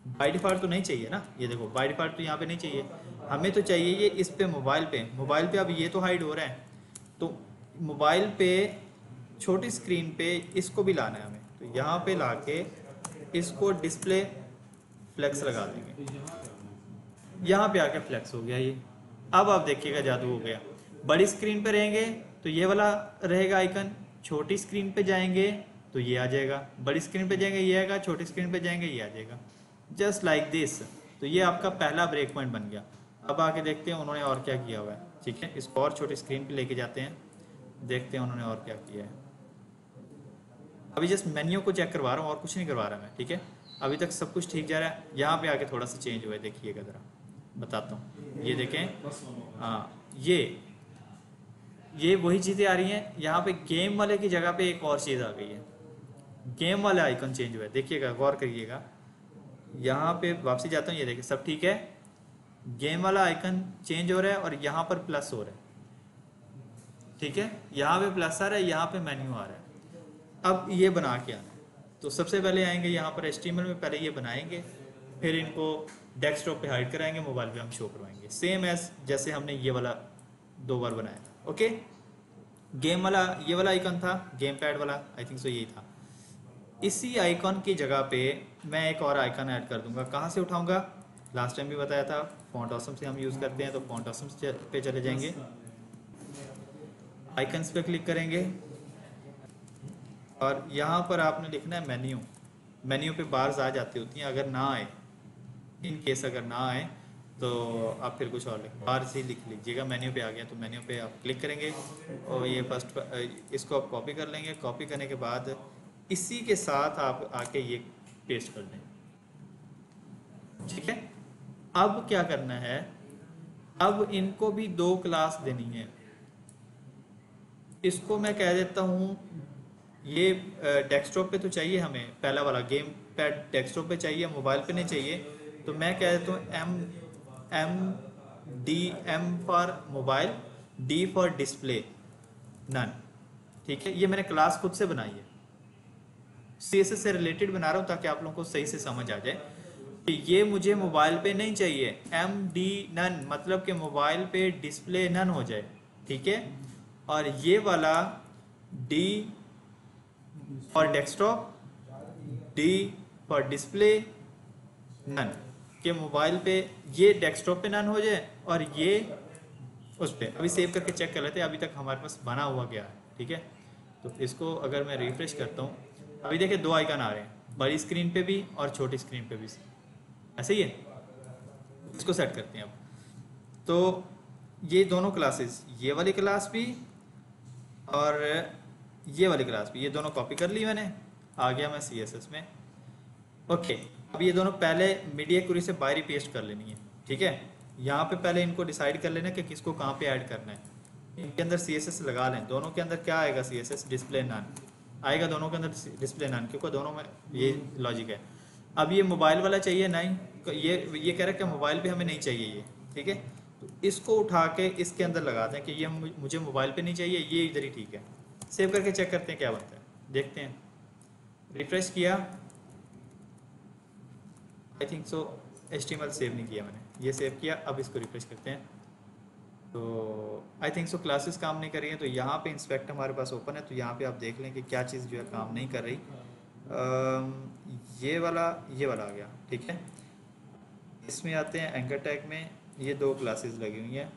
[SPEAKER 1] बाय डिफॉल्ट तो नहीं चाहिए ना, ये देखो बाय डिफॉल्ट तो यहाँ पे नहीं चाहिए, हमें तो चाहिए ये इस पे मोबाइल पे अब ये तो हाइड हो रहा है, तो मोबाइल पे छोटी स्क्रीन पे इसको भी लाना है हमें, तो यहाँ पे लाके इसको डिस्प्ले फ्लेक्स लगा देंगे, यहाँ पे आके फ्लेक्स हो गया ये। अब आप देखिएगा जादू हो गया, बड़ी स्क्रीन पे रहेंगे तो ये वाला रहेगा आइकन, छोटी स्क्रीन पे जाएंगे तो ये आ जाएगा, बड़ी स्क्रीन पे जाएंगे ये आएगा, छोटी स्क्रीन पे जाएंगे ये आ जाएगा, जस्ट लाइक दिस। तो ये आपका पहला ब्रेक पॉइंट बन गया। अब आके देखते हैं उन्होंने और क्या किया हुआ है, ठीक है, इसको और छोटी स्क्रीन पे लेके जाते हैं, देखते हैं उन्होंने और क्या किया है। अभी जस्ट मेन्यू को चेक करवा रहा हूँ और कुछ नहीं करवा रहा मैं, ठीक है, अभी तक सब कुछ ठीक जा रहा है, यहाँ पे आके थोड़ा सा चेंज हुआ है, देखिएगा ज़रा बताता हूँ, ये देखें, हाँ ये वही चीज़ें आ रही हैं, यहाँ पे गेम वाले की जगह पे एक और चीज़ आ गई है, गेम वाला आइकन चेंज हुआ है, देखिएगा गौर करिएगा, यहाँ पे वापसी जाता हूँ, ये देखिए सब ठीक है, गेम वाला आइकन चेंज हो रहा है और यहाँ पर प्लस हो रहा है, ठीक है, यहाँ पे प्लस आ रहा है, यहाँ पे मेन्यू आ रहा है। अब ये बना के आना है, तो सबसे पहले आएंगे यहाँ पर HTML में, पहले ये बनाएंगे, फिर इनको डेस्कटॉप पे हाइड कराएंगे, मोबाइल पे हम शो करवाएंगे, सेम एज जैसे हमने ये वाला 2 बार बनाया था। ओके, गेम वाला ये वाला आइकन था, गेम पैड वाला, आई थिंक सो यही था। इसी आइकन की जगह पे मैं एक और आइकन ऐड कर दूंगा, कहाँ से उठाऊंगा, लास्ट टाइम भी बताया था, फॉन्ट ऑसम से हम यूज़ करते हैं, तो फॉन्ट ऑसम पे चले जाएंगे, आइकन्स पे क्लिक करेंगे और यहाँ पर आपने लिखना है मेन्यू पे बार्स आ जाती होती हैं, अगर ना आए, इन केस अगर ना आए तो आप फिर कुछ और बार्स ही लिख लीजिएगा। मेन्यू पे आ गया तो मेन्यू पे आप क्लिक करेंगे और ये फर्स्ट इसको आप कॉपी कर लेंगे, कॉपी करने के बाद इसी के साथ आप आके ये पेस्ट कर दें, ठीक है। अब क्या करना है, अब इनको भी 2 क्लास देनी है, इसको मैं कह देता हूँ, ये डेस्कटॉप पे तो चाहिए हमें, पहला वाला गेम पैड डेस्कटॉप पे चाहिए, मोबाइल पे नहीं चाहिए, तो मैं कह देता हूँ M for mobile, D for display none, ठीक है। ये मैंने क्लास खुद से बनाई है, CSS से रिलेटेड बना रहा हूँ ताकि आप लोगों को सही से समझ आ जाए कि ये मुझे मोबाइल पे नहीं चाहिए, MD नन मतलब कि मोबाइल पे डिस्प्ले नन हो जाए, ठीक है। और ये वाला D for desktop, D for display none, के मोबाइल पे ये डेस्कटॉप पे नन हो जाए और ये उस पे। अभी सेव करके चेक कर लेते हैं, अभी तक हमारे पास बना हुआ गया है, ठीक है। तो इसको अगर मैं रिफ्रेश करता हूँ, अभी देखिए 2 आइकन आ रहे हैं, बड़ी स्क्रीन पे भी और छोटी स्क्रीन पे भी, ऐसे ही है। इसको सेट करते हैं अब, तो ये दोनों क्लासेस, ये वाली क्लास भी और ये वाली क्लास भी, ये दोनों कॉपी कर ली मैंने, आ गया मैं CSS में। ओके, अब ये दोनों पहले मीडिया क्वेरी से बाहर ही पेस्ट कर लेनी है, ठीक है। यहाँ पे पहले इनको डिसाइड कर लेना कि किसको कहाँ पे ऐड करना है, इनके अंदर CSS लगा लें, दोनों के अंदर क्या आएगा, CSS डिस्प्ले नन आएगा, दोनों के अंदर डिस्प्ले नन, क्योंकि दोनों में ये लॉजिक है। अब ये मोबाइल वाला चाहिए नहीं, ये कह रहा है कि मोबाइल पे हमें नहीं चाहिए ये, ठीक है। तो इसको उठा के इसके अंदर लगा दें कि ये मुझे मोबाइल पे नहीं चाहिए, ये इधर ही ठीक है। सेव करके चेक करते हैं क्या बनता है, देखते हैं। रिफ्रेश किया, I think so HTML save नहीं किया मैंने, ये सेव किया। अब इसको रिफ्रेश करते हैं, तो आई थिंक सो क्लासेस काम नहीं कर रही हैं, तो यहाँ पे इंस्पेक्ट हमारे पास ओपन है, तो यहाँ पे आप देख लें कि क्या चीज़ जो है काम नहीं कर रही। ये वाला आ गया, ठीक है। इसमें आते हैं एंकर टैग में, ये 2 क्लासेस लगी हुई हैं,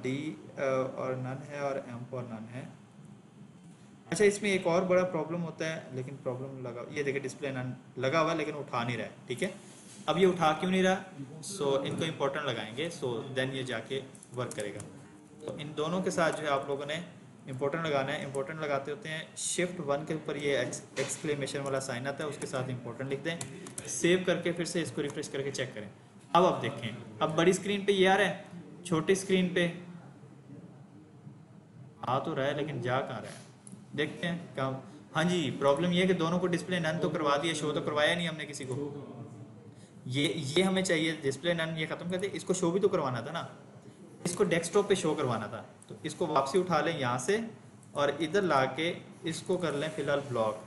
[SPEAKER 1] D और नन है और M और नन है। अच्छा, इसमें एक और बड़ा प्रॉब्लम होता है, लेकिन प्रॉब्लम लगा, ये देखिए डिस्प्ले नन लगा हुआ लेकिन उठा नहीं रहा है, ठीक है। अब ये उठा क्यों नहीं रहा, सो इनको इम्पोर्टेंट लगाएंगे, सो देन ये जाके वर्क करेगा। तो इन दोनों के साथ जो है आप लोगों ने इम्पोर्टेंट लगाना है। इम्पोर्टेंट लगाते होते हैं Shift 1 के ऊपर ये एक्सक्लेमेशन वाला साइन आता है, उसके साथ इम्पोर्टेंट लिख दें, सेव करके फिर से इसको रिफ्रेश करके चेक करें। अब आप देखें, अब बड़ी स्क्रीन पे ये आ रहा है, छोटी स्क्रीन पे आ तो रहा है लेकिन जा कहाँ रहा है, देखते हैं क्या। हाँ जी, प्रॉब्लम ये है कि दोनों को डिस्प्ले नन तो करवा दिया, शो तो करवाया नहीं हमने किसी को। ये हमें चाहिए डिस्प्ले नन, ये खत्म कर दे, इसको शो भी तो करवाना था ना, इसको डेस्कटॉप पे शो करवाना था। तो इसको वापसी उठा लें यहाँ से और इधर ला के इसको कर लें फिलहाल ब्लॉक,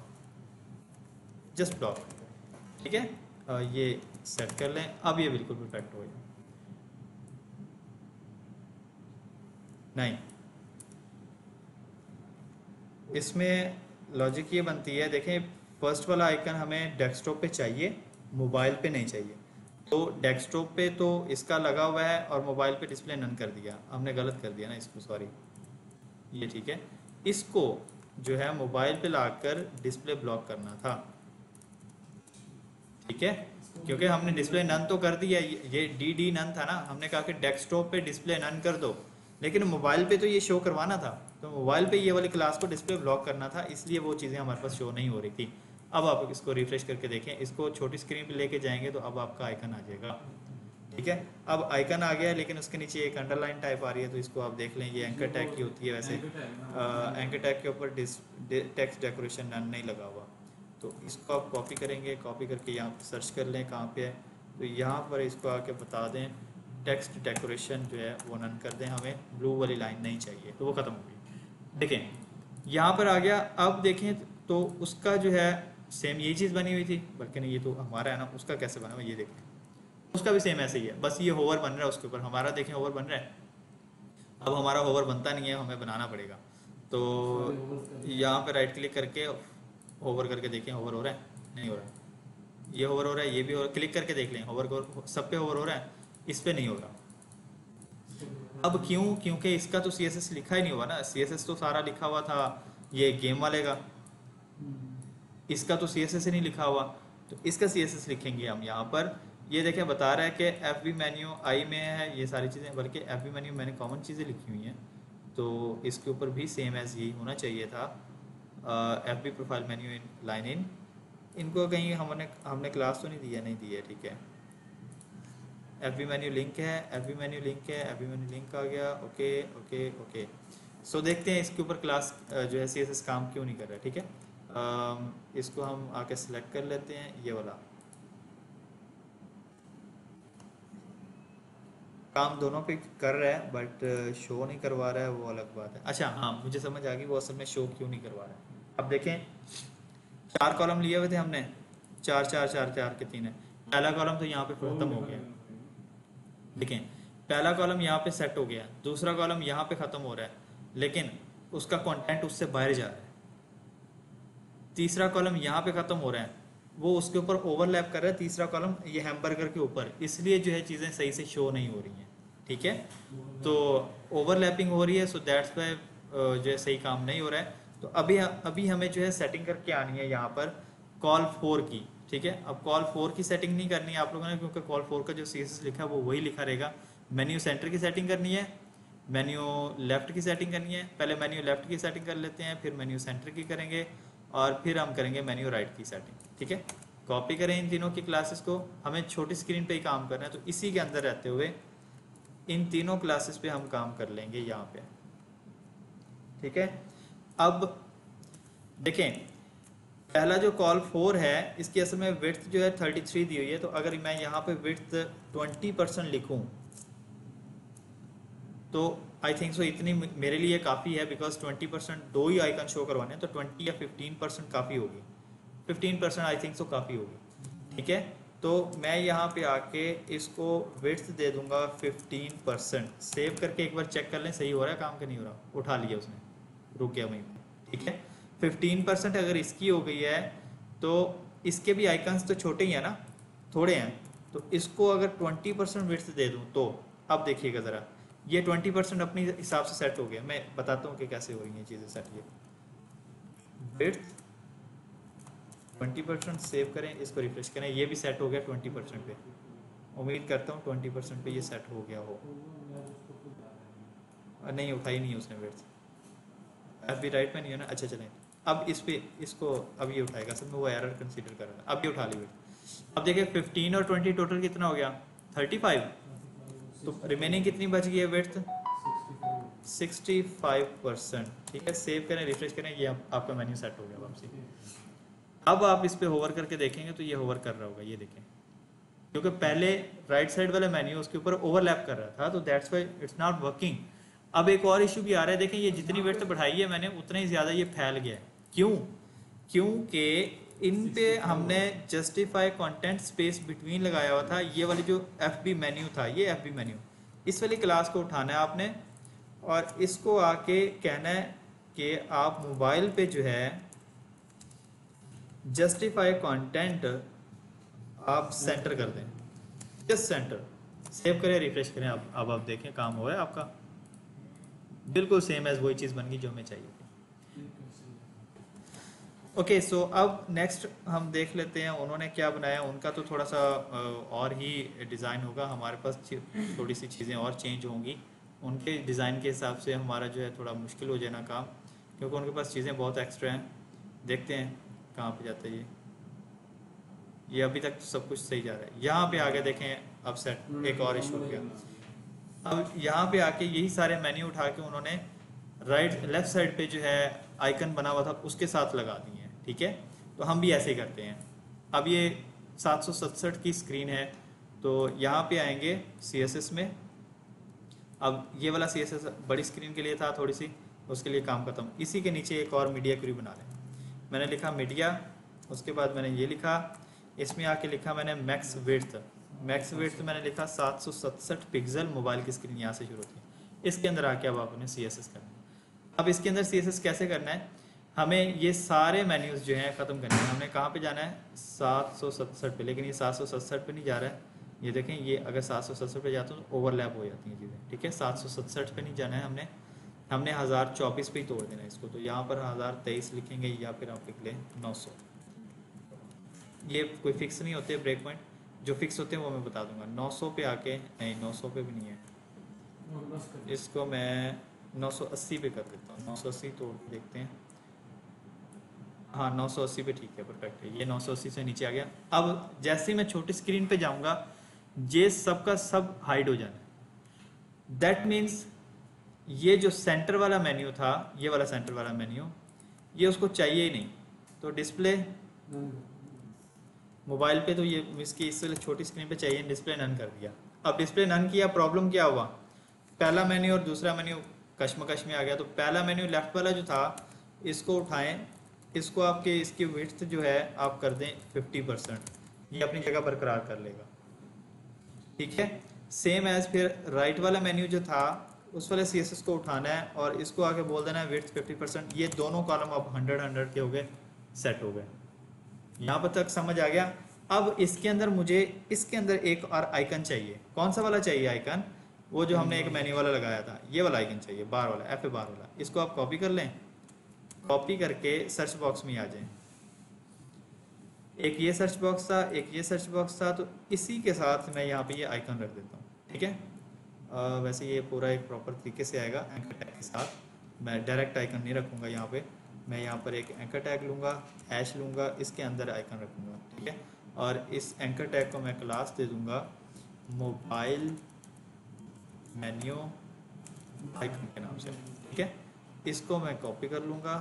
[SPEAKER 1] जस्ट ब्लॉक, ठीक है। ये सेट कर लें, अब ये बिल्कुल परफेक्ट हो गया। नहीं, इसमें लॉजिक ये बनती है, देखें फर्स्ट वाला आइकन हमें डेस्कटॉप पे चाहिए, मोबाइल पे नहीं चाहिए। तो डेस्कटॉप पे तो इसका लगा हुआ है और मोबाइल पे डिस्प्ले नन कर दिया, हमने गलत कर दिया ना इसको, सॉरी। ये ठीक है, इसको जो है मोबाइल पे लाकर डिस्प्ले ब्लॉक करना था, ठीक है, क्योंकि हमने डिस्प्ले नन तो कर दिया, ये डी नन था ना, हमने कहा कि डेस्कटॉप पे डिस्प्ले नन कर दो, लेकिन मोबाइल पे तो ये शो करवाना था, तो मोबाइल पे ये वाली क्लास को डिस्प्ले ब्लॉक करना था, इसलिए वो चीज़ें हमारे पास शो नहीं हो रही थी। अब आप इसको रिफ्रेश करके देखें, इसको छोटी स्क्रीन पे लेके जाएंगे तो अब आपका आइकन आ जाएगा, ठीक है। अब आइकन आ गया, लेकिन उसके नीचे एक अंडरलाइन टाइप आ रही है, तो इसको आप देख लें, ये एंकर टैग की होती है वैसे। एंकर टैग के ऊपर टेक्स्ट डेकोरेशन नन नहीं लगा हुआ, तो इसको आप कॉपी करेंगे, कॉपी करके यहाँ पर सर्च कर लें कहाँ पे है, तो यहाँ पर इसको आके बता दें टेक्स्ट डेकोरेशन जो है वो नन कर दें, हमें ब्लू वाली लाइन नहीं चाहिए, तो वो ख़त्म हो गई। देखें यहाँ पर आ गया। अब देखें तो उसका जो है सेम यही चीज़ बनी हुई थी, बल्कि नहीं, ये तो हमारा है ना, उसका कैसे बना हुआ ये देखें, उसका भी सेम ऐसे ही है, बस ये होवर बन रहा है उसके ऊपर, हमारा देखें होवर बन रहा है। अब हमारा होवर बनता नहीं है, हमें बनाना पड़ेगा। तो यहाँ पे राइट क्लिक करके होवर करके देखें, होवर हो रहा है, नहीं हो रहा है, ये होवर हो रहा है, ये भी क्लिक करके देख लें, होवर सब पे होवर हो रहा है, इस पे नहीं हो रहा। अब क्यों? क्योंकि इसका तो CSS लिखा ही नहीं हुआ ना, CSS तो सारा लिखा हुआ था ये गेम वाले का, इसका तो CSS ही नहीं लिखा हुआ, तो इसका CSS लिखेंगे हम यहाँ पर। ये देखें बता रहा है कि FB मेन्यू आई में है ये सारी चीज़ें, बल्कि FB मेन्यू मैंने कॉमन चीज़ें लिखी हुई हैं, तो इसके ऊपर भी सेम एज यही होना चाहिए था। FB profile menu in line in, इनको कहीं हमने क्लास तो नहीं दिया, नहीं दी है, ठीक है। FB मेन्यू लिंक है, FB मेन्यू लिंक है, FB मेन्यू लिंक आ गया, ओके ओके ओके। सो देखते हैं इसके ऊपर क्लास जो है CSS काम क्यों नहीं कर रहा है, ठीक है। इसको हम आके सिलेक्ट कर लेते हैं, ये वाला काम दोनों पे कर रहा है बट शो नहीं करवा रहा है, वो अलग बात है। अच्छा हाँ, मुझे समझ आ गई वो असल में शो क्यों नहीं करवा रहा है। अब देखें 4 कॉलम लिए हुए थे हमने, 4 4 4 4 के 3 है, पहला कॉलम तो यहाँ पे खत्म हो गया, देखें पहला कॉलम यहाँ पे सेट हो गया, दूसरा कॉलम यहाँ पे ख़त्म हो रहा है, लेकिन उसका कंटेंट उससे बाहर जा रहा है, तीसरा कॉलम यहाँ पे ख़त्म हो रहा है, वो उसके ऊपर ओवरलैप कर रहा है तीसरा कॉलम ये हैमबर्गर के ऊपर, इसलिए जो है चीज़ें सही से शो नहीं हो रही हैं, ठीक है। तो ओवरलैपिंग हो रही है, सो दैट्स वाई जो है सही काम नहीं हो रहा है। तो अभी हमें जो है सेटिंग करके आनी है यहाँ पर कॉल 4 की, ठीक है। अब कॉल 4 की सेटिंग नहीं करनी है आप लोगों ने, क्योंकि कॉल 4 का जो CSS लिखा है वो वही लिखा रहेगा। मेन्यू सेंटर की सेटिंग करनी है, मेन्यू लेफ़्ट की सेटिंग करनी है, पहले मेन्यू लेफ़्ट की सेटिंग कर लेते हैं, फिर मेन्यू सेंटर की करेंगे, और फिर हम करेंगे मेन्यू राइट की सेटिंग, ठीक है। कॉपी करें इन तीनों की क्लासेस को, हमें छोटी स्क्रीन पे ही काम करना है, तो इसी के अंदर रहते हुए इन तीनों क्लासेस पे हम काम कर लेंगे यहाँ पे, ठीक है। अब देखें पहला जो कॉल 4 है इसकी असल में विड्थ जो है 33 दी हुई है, तो अगर मैं यहाँ पे विड्थ 20% लिखूँ तो आई थिंक सो इतनी मेरे लिए काफ़ी है, बिकॉज 20% दो ही आइकन शो करवाने हैं, तो 20 या 15% काफ़ी होगी, 15% आई थिंक सो काफ़ी होगी, ठीक है। तो मैं यहाँ पे आके इसको विड्थ दे दूंगा 15%, सेव करके एक बार चेक कर लें सही हो रहा है काम कि नहीं हो रहा, उठा लिया उसने, रुक गया वहीं पे, ठीक है। 15% अगर इसकी हो गई है तो इसके भी आइकन्स तो छोटे ही हैं ना, थोड़े हैं, तो इसको अगर 20% विड्थ दे दूँ तो अब देखिएगा ज़रा, ये 20% अपने हिसाब से सेट हो गया। मैं बताता हूँ कि कैसे हो रही हैं चीज़ें सेट। ये विड्थ 20% सेव करें, इसको रिफ्रेश करें, ये भी सेट हो गया 20% पे, उम्मीद करता हूँ 20% पे ये सेट हो गया हो, नहीं उठाई नहीं उसने विड्थ, FB राइट में नहीं है ना, अच्छा चलें। अब इस पे इसको अब ये उठाएगा, सब में वो एरर कंसीडर कर रहा है, अब ये उठा ली विड्थ। अब देखिए 15 और 20 टोटल कितना हो गया 35, तो रिमेनिंग कितनी बच गई है विड्थ 65%। ठीक है, सेव करें, रिफ्रेश करें, ये आपका मेन्यू सेट हो गया वापसी। अब आप इस पे होवर करके देखेंगे तो ये होवर कर रहा होगा, ये देखें, क्योंकि पहले राइट साइड वाला मेन्यू उसके ऊपर ओवरलैप कर रहा था, तो that's why it's not working. अब एक और इशू भी आ रहा है, देखें ये जितनी विड्थ बढ़ाई है मैंने उतना ही ज़्यादा ये फैल गया है। क्यों? क्योंकि इन पे हमने जस्टिफाई कंटेंट स्पेस बिटवीन लगाया हुआ था। ये वाली जो FB मेन्यू था, ये FB मेन्यू, इस वाली क्लास को उठाना है आपने और इसको आके कहना है कि आप मोबाइल पे जो है जस्टिफाई कंटेंट आप सेंटर कर दें, जस्ट सेंटर। सेव करें, रिफ्रेश करें, अब आप देखें काम हुआ है आपका, बिल्कुल सेम एज वही चीज़ बन गई जो हमें चाहिए थी। ओके, सो अब नेक्स्ट हम देख लेते हैं उन्होंने क्या बनाया। उनका तो थोड़ा सा और ही डिज़ाइन होगा, हमारे पास थोड़ी सी चीज़ें और चेंज होंगी। उनके डिज़ाइन के हिसाब से हमारा जो है थोड़ा मुश्किल हो जाना काम, क्योंकि उनके पास चीज़ें बहुत एक्स्ट्रा हैं। देखते हैं कहाँ पे जाता है ये अभी तक सब कुछ सही जा रहा है। यहाँ पे आगे देखें अब सेट एक और इशू हो गया। अब यहाँ पे आके यही सारे मेन्यू उठा के उन्होंने राइट लेफ्ट साइड पे जो है आइकन बना हुआ था उसके साथ लगा दिए हैं। ठीक है, तो हम भी ऐसे ही करते हैं। अब ये 767 की स्क्रीन है, तो यहाँ पे आएंगे CSS में। अब ये वाला CSS बड़ी स्क्रीन के लिए था थोड़ी सी, उसके लिए काम खत्म। इसी के नीचे एक और मीडिया क्वेरी बना लें। मैंने लिखा मीडिया, उसके बाद मैंने ये लिखा, इसमें आके लिखा मैंने मैक्स विड्थ। मैक्स विड्थ मैंने लिखा 767 पिक्सल, मोबाइल की स्क्रीन यहाँ से शुरू होती है। इसके अंदर आके अब आपने CSS करना है। अब इसके अंदर CSS कैसे करना है, हमें ये सारे मेन्यूज़ जो हैं ख़त्म करने हैं। हमने कहाँ पे जाना है 767 पे, लेकिन ये 767 पे नहीं जा रहा है। ये देखें, ये अगर 767 पे जाता हूँ तो ओवरलैप हो जाती हैं चीज़ें। ठीक है, 767 पे नहीं जाना है, हमने 1024 पे ही तोड़ देना है इसको। तो यहाँ पर 1023 लिखेंगे या फिर आप लिख लें 900। ये कोई फिक्स नहीं होते ब्रेक पॉइंट, जो फिक्स होते हैं वो मैं बता दूंगा। 900 पे आके, नहीं 900 पे भी नहीं है, इसको मैं 980 पे कर देता हूँ। 980 तो देखते हैं, हाँ 980 पे ठीक है, परफेक्ट है। ये 980 से नीचे आ गया। अब जैसे ही मैं छोटी स्क्रीन पे जाऊंगा ये सब का सब हाइड हो जाना है। दैट मीन्स ये जो सेंटर वाला मेन्यू था, ये वाला सेंटर वाला मेन्यू, ये उसको चाहिए ही नहीं। तो डिस्प्ले मोबाइल पे तो ये इसकी इस छोटी स्क्रीन पे चाहिए, डिस्प्ले नन कर दिया। अब डिस्प्ले नन किया, प्रॉब्लम क्या हुआ, पहला मेन्यू और दूसरा मेन्यू कश्मकश में आ गया। तो पहला मेन्यू लेफ्ट वाला जो था, इसको उठाएं, इसको आपके इसकी विड्थ जो है आप कर दें 50%, ये अपनी जगह बरकरार कर लेगा। ठीक है, सेम एज फिर राइट वाला मेन्यू जो था उस वाले CSS को उठाना है और इसको आके बोल देना है विड्थ 50%। ये दोनों कॉलम अब 100 के हो गए, सेट हो गए। यहाँ पर तक समझ आ गया। अब इसके अंदर मुझे इसके अंदर एक और आइकन चाहिए। कौन सा वाला चाहिए आइकन, वो जो हमने एक मेन्यू वाला लगाया था, ये वाला आइकन चाहिए, बार वाला, F बार वाला। इसको आप कॉपी कर लें, कॉपी करके सर्च बॉक्स में आ जाएं। एक ये सर्च बॉक्स था, एक ये सर्च बॉक्स था, तो इसी के साथ मैं यहाँ पे ये आइकन रख देता हूँ। ठीक है, वैसे ये पूरा एक प्रॉपर तरीके से आएगा एंकर टैग के साथ। मैं डायरेक्ट आइकन नहीं रखूँगा यहाँ पे, मैं यहाँ पर एक एंकर टैग लूँगा, हैश लूँगा, इसके अंदर आइकन रखूँगा। ठीक है, और इस एंकर टैग को मैं क्लास दे दूँगा मोबाइल मेन्यू आइकन के नाम से। ठीक है, इसको मैं कॉपी कर लूँगा,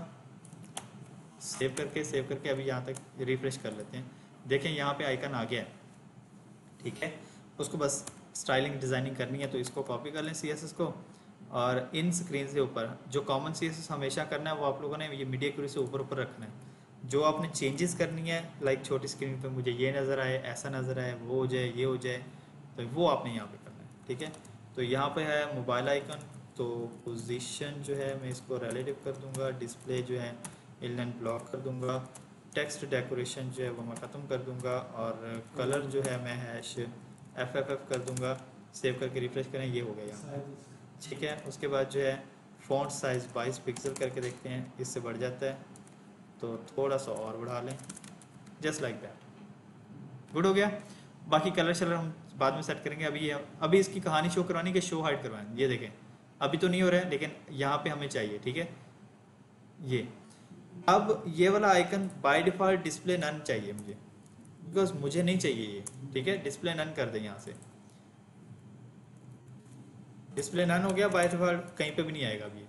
[SPEAKER 1] सेव करके अभी यहाँ तक रिफ्रेश कर लेते हैं। देखें यहाँ पे आइकन आ गया है। ठीक है, उसको बस स्टाइलिंग डिज़ाइनिंग करनी है, तो इसको कॉपी कर लें CSS को, और इन स्क्रीन से ऊपर जो कॉमन CSS हमेशा करना है वो आप लोगों ने ये मीडिया क्वेरी से ऊपर रखना है। जो आपने चेंजेस करनी है, लाइक छोटी स्क्रीन पे मुझे ये नज़र आए, ऐसा नज़र आए, वो हो जाए, ये हो जाए, तो वो आपने यहाँ पे करना है। ठीक है, तो यहाँ पे है मोबाइल आइकन, तो पोजीशन जो है मैं इसको रिलेटिव कर दूँगा, डिस्प्ले जो है इलन ब्लॉक कर दूँगा, टेक्स्ट डेकोरेशन जो है वो मैं ख़त्म कर दूँगा, और कलर जो है मैं हैश FFF कर दूँगा। सेव करके रिफ्रेश करें, ये हो गया यहाँ। ठीक है, उसके बाद जो है फ़ॉन्ट साइज़ 22 पिक्सल करके देखते हैं, इससे बढ़ जाता है तो थोड़ा सा और बढ़ा लें, जस्ट लाइक दैट। गुड हो गया। बाकी कलर शलर हम बाद में सेट करेंगे। अभी इसकी कहानी शो करवानी कि शो हाइड करवाएं, ये देखें अभी तो नहीं हो रहा है, लेकिन यहाँ पे हमें चाहिए। ठीक है, ये अब ये वाला icon by default display none चाहिए मुझे। बिकॉज मुझे नहीं चाहिए ये। ठीक है, डिस्प्ले नन कर दें यहाँ से। डिस्प्ले नन हो गया, बाय डिफॉल्ट कहीं पे भी नहीं आएगा अभी।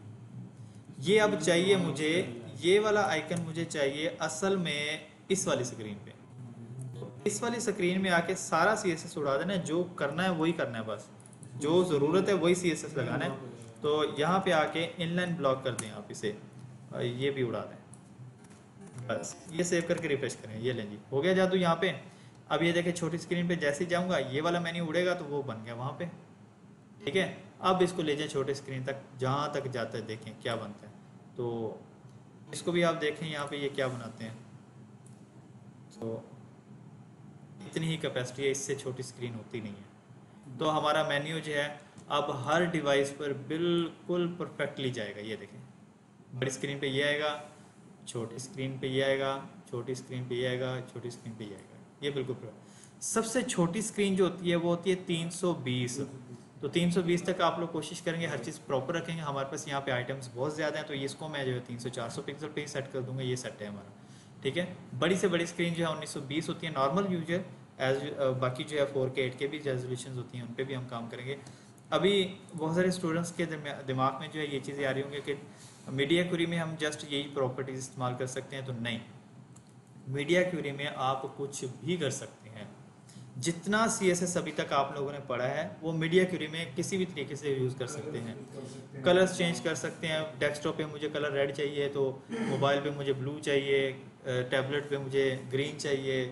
[SPEAKER 1] ये अब चाहिए मुझे, ये वाला आइकन मुझे चाहिए असल में इस वाली स्क्रीन पे। इस वाली स्क्रीन में आके सारा CSS उड़ा देना है, जो करना है वही करना है, बस जो ज़रूरत है वही CSS लगाना है। तो यहाँ पे आके इनलाइन ब्लॉक कर दें आप इसे, और ये भी उड़ा दें। बस ये सेव करके रिफ्रेश करें, ये लें जी, हो गया जादू यहाँ पे। अब ये देखें छोटी स्क्रीन पे जैसे ही जाऊँगा ये वाला मेन्यू उड़ेगा तो वो बन गया वहाँ पे। ठीक है, अब इसको ले जाएं छोटे स्क्रीन तक, जहाँ तक जाता है देखें क्या बनता है। तो इसको भी आप देखें यहाँ पे ये क्या बनाते हैं। तो इतनी ही कैपेसिटी है, इससे छोटी स्क्रीन होती नहीं है। तो हमारा मेन्यू जो है अब हर डिवाइस पर बिल्कुल परफेक्टली जाएगा। ये देखें, बड़ी स्क्रीन पे ये आएगा, छोटी स्क्रीन पे ये आएगा, छोटी स्क्रीन पे ये आएगा, छोटी स्क्रीन पे ये आएगा, ये बिल्कुल सबसे छोटी स्क्रीन जो होती है वो होती है 320। तो 320 तक आप लोग कोशिश करेंगे हर चीज़ प्रॉपर रखेंगे। हमारे पास यहाँ पे आइटम्स बहुत ज़्यादा हैं, तो इसको मैं जो है 300-400 पिक्सल पे ही सेट कर दूंगा, ये सेट है हमारा। ठीक है, बड़ी से बड़ी स्क्रीन जो है 1920 होती है नॉर्मल यूजर एज। बाकी जो है 4K 8K भी रेजोल्यूशन होती हैं, उन पर भी हम काम करेंगे। अभी बहुत सारे स्टूडेंट्स के दिमाग में जो है ये चीज़ें आ रही होंगी कि मीडिया क्वेरी में हम जस्ट यही प्रॉपर्टीज इस्तेमाल कर सकते हैं। तो नहीं, मीडिया क्वेरी में आप कुछ भी कर सकते हैं। जितना CSS अभी तक आप लोगों ने पढ़ा है वो मीडिया क्वेरी में किसी भी तरीके से यूज़ कर सकते हैं। कलर्स चेंज कर सकते हैं, डेस्कटॉप पे मुझे कलर रेड चाहिए तो मोबाइल पे मुझे ब्लू चाहिए, टैबलेट पे मुझे ग्रीन चाहिए।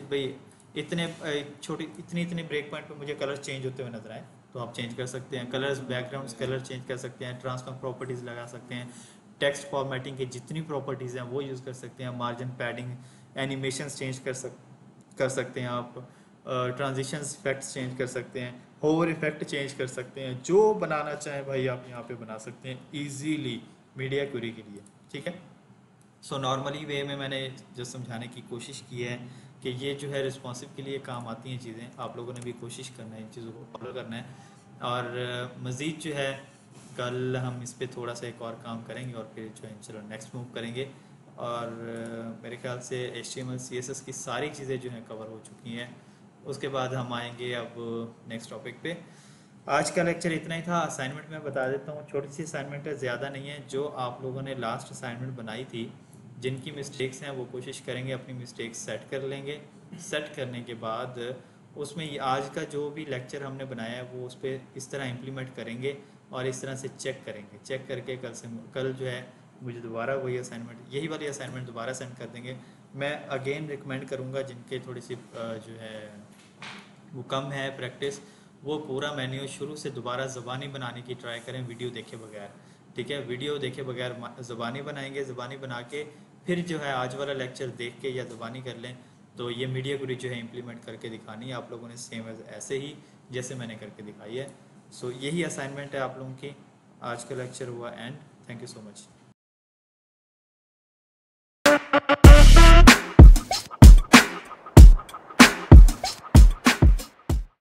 [SPEAKER 1] भाई इतने छोटी इतनी ब्रेक पॉइंट पे मुझे कलर चेंज होते हुए नजर आए तो आप चेंज कर सकते हैं। कलर्स, बैकग्राउंड्स कलर चेंज कर सकते हैं, ट्रांसफॉर्म प्रॉपर्टीज़ लगा सकते हैं, टेक्स्ट फॉर्मेटिंग की जितनी प्रॉपर्टीज़ हैं वो यूज़ कर सकते हैं, मार्जिन, पैडिंग, एनिमेशंस चेंज कर सकते हैं आप, ट्रांजिशंस इफेक्ट्स चेंज कर सकते हैं, होवर इफेक्ट चेंज कर सकते हैं। जो बनाना चाहें भाई आप यहाँ पे बना सकते हैं इजीली मीडिया क्वेरी के लिए। ठीक है, सो नॉर्मली वे में मैंने जो समझाने की कोशिश की है कि ये जो है रिस्पॉन्सिव के लिए काम आती हैं चीज़ें, आप लोगों ने भी कोशिश करना है इन चीज़ों को फॉलो करना है। और मज़ीद जो है कल हम इस पर थोड़ा सा एक और काम करेंगे और फिर जो है चलो नेक्स्ट मूव करेंगे। और मेरे ख्याल से HTML CSS की सारी चीज़ें जो हैं कवर हो चुकी हैं। उसके बाद हम आएंगे अब नेक्स्ट टॉपिक पे। आज का लेक्चर इतना ही था। असाइनमेंट मैं बता देता हूँ, छोटी सी असाइनमेंट है, ज़्यादा नहीं है। जो आप लोगों ने लास्ट असाइनमेंट बनाई थी, जिनकी मिस्टेक्स हैं वो कोशिश करेंगे अपनी मिस्टेक्स सेट कर लेंगे। सेट करने के बाद उसमें आज का जो भी लेक्चर हमने बनाया है वो उस पर इस तरह इम्प्लीमेंट करेंगे और इस तरह से चेक करेंगे। चेक करके कल जो है मुझे दोबारा वही असाइनमेंट, यही वाली असाइनमेंट दोबारा सेंड कर देंगे। मैं अगेन रिकमेंड करूँगा जिनके थोड़ी सी जो है वो कम है प्रैक्टिस, वो पूरा मेन्यू शुरू से दोबारा ज़बानी बनाने की ट्राई करें, वीडियो देखे बगैर। ठीक है, वीडियो देखे बगैर ज़बानी बनाएंगे, ज़बानी बना के फिर जो है आज वाला लेक्चर देख के या ज़बानी कर लें तो ये मीडिया क्वेरी जो है इम्प्लीमेंट करके दिखानी है आप लोगों ने, सेम ऐसे ही जैसे मैंने करके दिखाई है। सो यही असाइनमेंट है आप लोगों की। आज का लेक्चर हुआ and. Thank you so much.